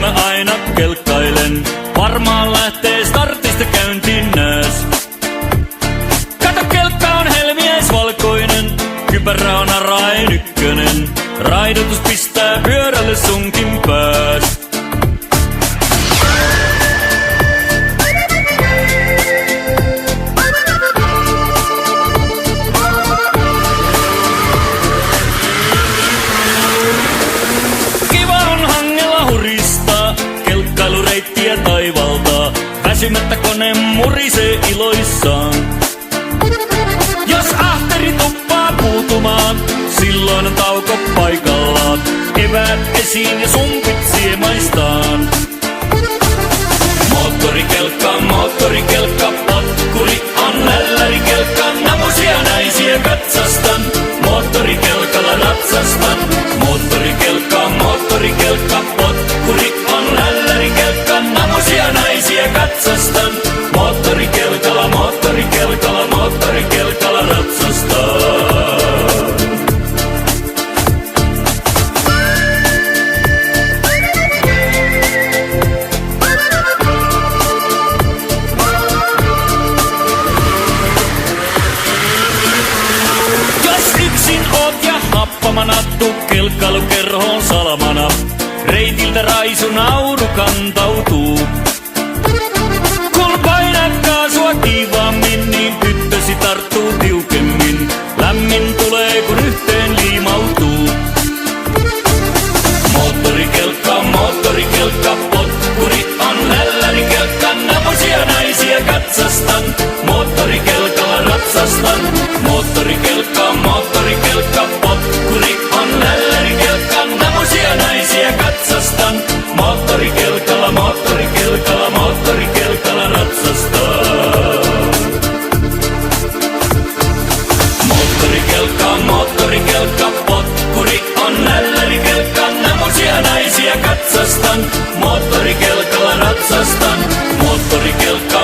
mä aina kelkkailen. Varmaan lähtee startista käyntiin nääs. Kato, kelkka on helmiäisvalkoinen, kypärä on Arain ykkönen. Raidotus pistää pyörälle sunkin pääs. Kiva on hangella huristaa, kelkkailureittiä taivaltaa. Väsymättä kone murisee iloissaan. Jos ahteri tuppaa puutumaan, silloin on tauko paikallaan. Eväät esiin ja sumpit siemaistaan. Moottorikelkka, potkuri on lällärkelkka. Namusia naisia katsastan, moottorikelkalla ratsastan. Moottorikelkka, potkuri on lällärkelkka. Namusia naisia katsastan, moottorikelkalla ratsastan. Manattu kelkkailukerhoon salamana, reitiltä raisu nauru kantautuu. Kun painat kaasua kiivaammin, niin tyttösi tarttuu tiukemmin. Lämmin tulee kun yhteen liimautuu. Moottorikelkka, potkuri on lällärkelkka. Namusia naisia katsastan, moottorikelkalla ratsastan. Moottorikelkka, potkuri on lällärkelkka. Namusia naisia katsastan, moottorikelkalla ratsastan. Moottorikelkka, potkuri on lällärkelkka. Namusia naisia katsastan, moottorikelkalla ratsastan. Moottorikelkka